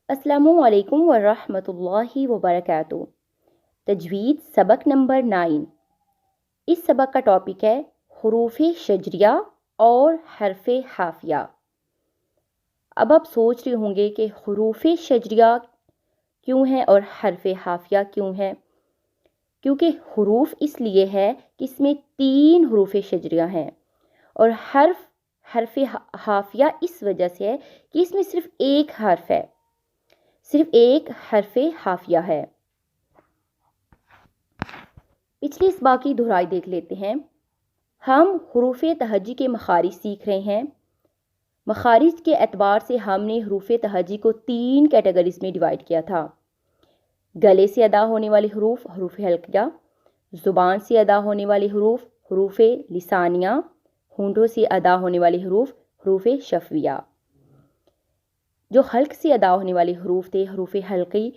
السلام علیکم ورحمۃ اللہ وبرکاتہ۔ تجوید سبق نمبر 9۔ اس سبق کا ٹاپک ہے حروف شجریہ اور حرف حافیہ۔ اب آپ سوچ رہے ہوں گے کہ حروف شجریہ کیوں ہیں اور حرف حافیہ کیوں ہے؟ کیونکہ حروف اس لیے ہے کہ اس میں 3 حروف شجریہ ہیں، اور حرف حافیہ اس وجہ سے ہے کہ اس میں صرف ایک حرف ہے، صرف ایک حرف حافیہ ہے۔ پچھلی اس باقی دہرائی دیکھ لیتے ہیں۔ ہم حروف تہجی کے مخارج سیکھ رہے ہیں۔ مخارج کے اعتبار سے ہم نے حروف تہجی کو 3 کیٹیگریز میں ڈیوائیڈ کیا تھا۔ گلے سے ادا ہونے والے حروف حروف حلقیہ، زبان سے ادا ہونے والے حروف حروف لسانیہ، ہونٹوں سے ادا ہونے والے حروف حروف شفویہ۔ جو حلق سے ادا ہونے والے حروف تھے حروف حلقی،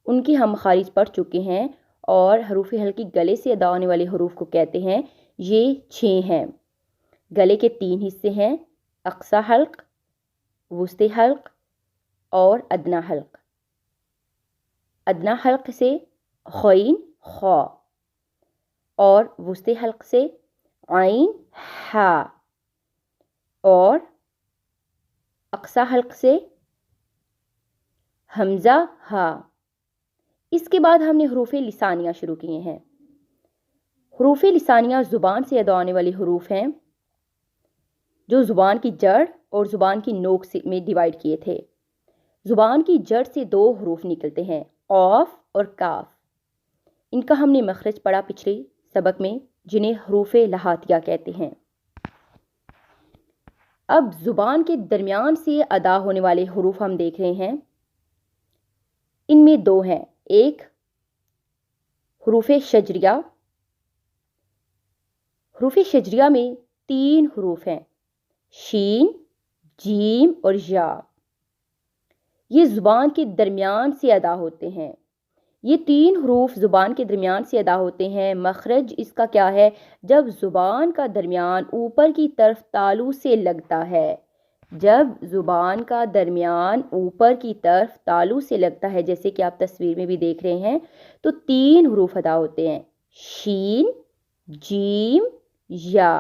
ان کی ہم مخارج پڑھ چکے ہیں، اور حروف حلقی گلے سے ادا ہونے والے حروف کو کہتے ہیں۔ یہ 6 ہیں۔ گلے کے 3 حصے ہیں: اقصی حلق، وسطی حلق اور ادنیٰ حلق۔ ادنیٰ حلق سے غین خا، اور وسطی حلق سے عین ہا، اور اقصی حلق سے حمزہ ہا۔ اس کے بعد ہم نے حروف لسانیہ شروع کیے ہیں۔ حروف لسانیہ زبان سے ادا ہونے والے حروف ہیں، جو زبان کی جڑ اور زبان کی نوک میں ڈیوائیڈ کیے تھے۔ زبان کی جڑ سے 2 حروف نکلتے ہیں، قاف اور کاف۔ ان کا ہم نے مخرج پڑھا پچھلے سبق میں، جنہیں حروف لہاتیہ کہتے ہیں۔ اب زبان کے درمیان سے ادا ہونے والے حروف ہم دیکھ رہے ہیں۔ ان میں 2 ہیں، ایک حروف شجریہ۔ حروف شجریہ میں 3 حروف ہیں، شین، جیم اور یا۔ یہ زبان کے درمیان سے ادا ہوتے ہیں۔ یہ 3 حروف زبان کے درمیان سے ادا ہوتے ہیں۔ مخرج اس کا کیا ہے؟ جب زبان کا درمیان اوپر کی طرف تالو سے لگتا ہے، جب زبان کا درمیان اوپر کی طرف تالو سے لگتا ہے، جیسے کہ آپ تصویر میں بھی دیکھ رہے ہیں، تو 3 حروف ادا ہوتے ہیں، شین، جیم، یا۔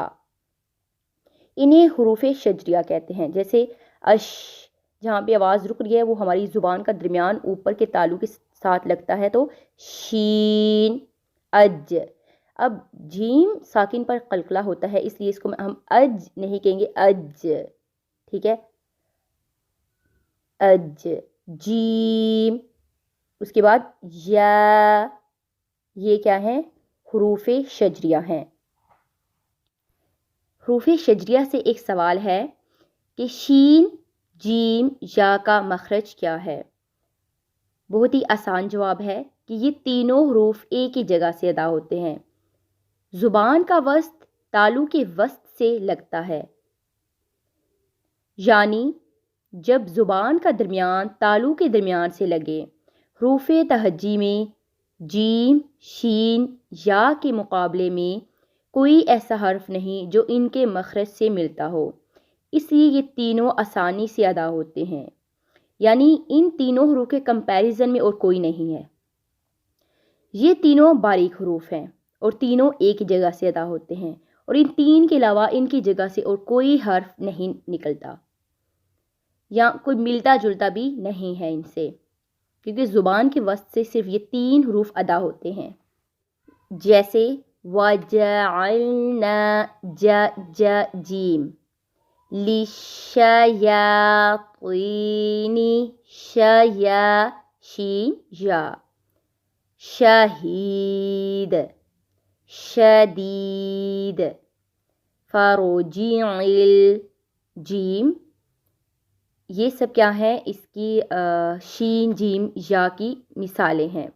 انہیں حروف شجریہ کہتے ہیں۔ جیسے اش، جہاں پہ آواز رک رہی ہے وہ ہماری زبان کا درمیان اوپر کے تالو کے ساتھ لگتا ہے، تو شین۔ اج، اب جیم ساکن پر قلقلہ ہوتا ہے، اس لیے اس کو ہم اج نہیں کہیں گے، اج، ٹھیک ہے، اج۔ جیم، اس کے بعد یا۔ یہ کیا ہے؟ حروف شجریہ ہیں۔ حروف شجریہ سے ایک سوال ہے کہ شین، جیم، یا کا مخرج کیا ہے؟ بہت ہی آسان جواب ہے کہ یہ تینوں حروف ایک ہی جگہ سے ادا ہوتے ہیں۔ زبان کا وسط تالو کے وسط سے لگتا ہے، یعنی جب زبان کا درمیان تالو کے درمیان سے لگے۔ حروف تہجی میں جیم، شین، یا کے مقابلے میں کوئی ایسا حرف نہیں جو ان کے مخرج سے ملتا ہو، اس لیے یہ تینوں آسانی سے ادا ہوتے ہیں، یعنی ان تینوں حروف کے کمپیریزن میں اور کوئی نہیں ہے۔ یہ تینوں باریک حروف ہیں اور تینوں ایک جگہ سے ادا ہوتے ہیں، اور ان 3 کے علاوہ ان کی جگہ سے اور کوئی حرف نہیں نکلتا، یا کوئی ملتا جلتا بھی نہیں ہے ان سے، کیونکہ زبان کے وسط سے صرف یہ 3 حروف ادا ہوتے ہیں۔ جیسے وَجَعَلْنَا جیم، لِلشَّيَاطِينِ شین یا، شہید، شدید، فَرُجِعَ جیم۔ یہ سب کیا ہے؟ اس کی شین، جیم، یا کی مثالیں ہیں۔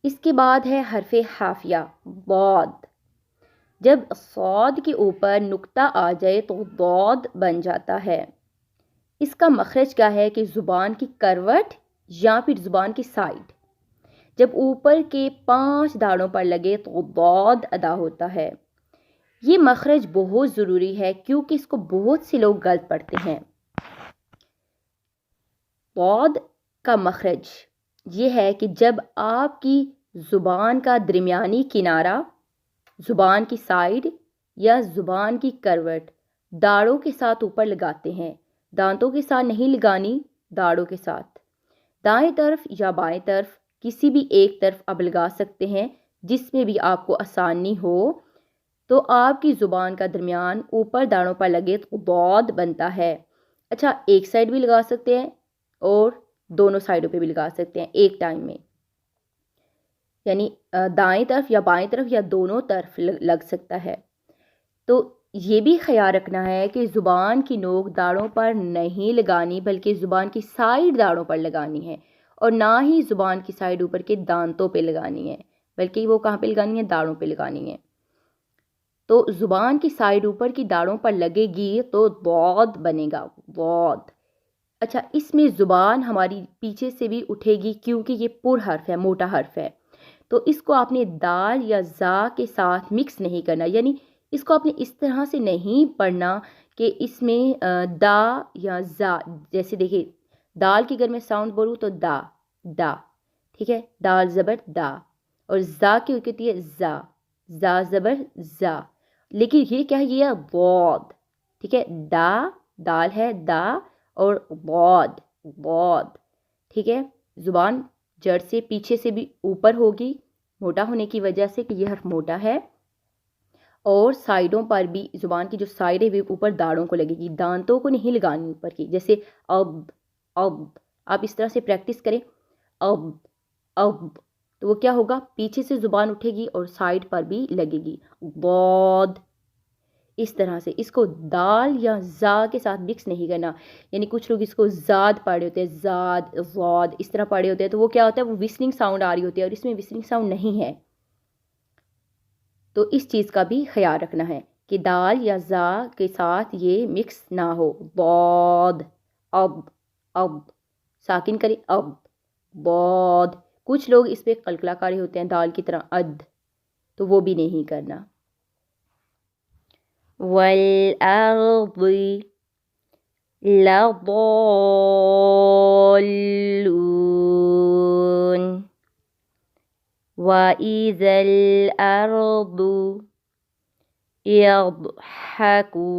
اس کے بعد ہے حرف حافیہ، ضاد۔ جب صاد کے اوپر نقطہ آ جائے تو ضاد بن جاتا ہے۔ اس کا مخرج کیا ہے کہ زبان کی کروٹ یا پھر زبان کی سائڈ جب اوپر کے 5 دھاڑوں پر لگے تو ضاد ادا ہوتا ہے۔ یہ مخرج بہت ضروری ہے کیونکہ اس کو بہت سے لوگ غلط پڑھتے ہیں۔ ضاد کا مخرج یہ ہے کہ جب آپ کی زبان کا درمیانی کنارہ، زبان کی سائیڈ یا زبان کی کروٹ داڑھوں کے ساتھ اوپر لگاتے ہیں، دانتوں کے ساتھ نہیں لگانی، داڑھوں کے ساتھ، دائیں طرف یا بائیں طرف کسی بھی ایک طرف آپ لگا سکتے ہیں، جس میں بھی آپ کو آسانی ہو۔ تو آپ کی زبان کا درمیان اوپر داڑھوں پر لگے تو ضاد بنتا ہے۔ اچھا، ایک سائیڈ بھی لگا سکتے ہیں اور دونوں سائیڈوں پہ بھی لگا سکتے ہیں ایک ٹائم میں، یعنی دائیں طرف یا بائیں طرف یا دونوں طرف لگ سکتا ہے۔ تو یہ بھی خیال رکھنا ہے کہ زبان کی نوک داڑھوں پر نہیں لگانی، بلکہ زبان کی سائیڈ داڑھوں پر لگانی ہے، اور نہ ہی زبان کی سائیڈ اوپر کے دانتوں پہ لگانی ہے، بلکہ وہ کہاں پہ لگانی ہے؟ داڑھوں پہ لگانی ہے۔ تو زبان کی سائیڈ اوپر کی داڑھوں پر لگے گی تو ضاد بنے گا، ضاد۔ اچھا، اس میں زبان ہماری پیچھے سے بھی اٹھے گی کیونکہ یہ پر حرف ہے، موٹا حرف ہے، تو اس کو آپ نے دال یا زا کے ساتھ مکس نہیں کرنا، یعنی اس کو آپ نے اس طرح سے نہیں پڑھنا کہ اس میں دا یا زا، جیسے دیکھیں دال کی اگر میں ساؤنڈ بولوں تو دا، دا، ٹھیک ہے، دال زبر دا، اور زا کی ہوتی ہے زا، زا زبر زا، لیکن یہ کیا ہے؟ یہ ہے ضاد، ٹھیک ہے، دا دال ہے دا، اور ضاد ضاد، ٹھیک ہے۔ زبان جڑ سے پیچھے سے بھی اوپر ہوگی، موٹا ہونے کی وجہ سے کہ یہ حرف موٹا ہے، اور سائیڈوں پر بھی زبان کی جو سائیڈ ہے وہ اوپر داڑھوں کو لگے گی، دانتوں کو نہیں لگانی اوپر کی، جیسے اب، اب آپ اس طرح سے پریکٹس کریں، اب، اب، تو وہ کیا ہوگا؟ پیچھے سے زبان اٹھے گی اور سائیڈ پر بھی لگے گی، ضاد۔ اس طرح سے اس کو دال یا زا کے ساتھ مکس نہیں کرنا، یعنی کچھ لوگ اس کو زاد پڑھے ہوتے ہیں، زاد، ضاد اس طرح پڑھے ہوتے ہیں، تو وہ کیا ہوتا ہے؟ وہ وسلنگ ساؤنڈ آ رہی ہوتی ہے، اور اس میں وسلنگ ساؤنڈ نہیں ہے، تو اس چیز کا بھی خیال رکھنا ہے کہ دال یا زا کے ساتھ یہ مکس نہ ہو، ضاد، اب، اب، ساکن کریں، اب، ضاد۔ کچھ لوگ اس پہ قلقلہ کاری ہوتے ہیں دال کی طرح، اد، تو وہ بھی نہیں کرنا۔ وَالْأَرْضِ لَضَالُّونَ وَإِذَا الْأَرْضُ يَضْحَكُونَ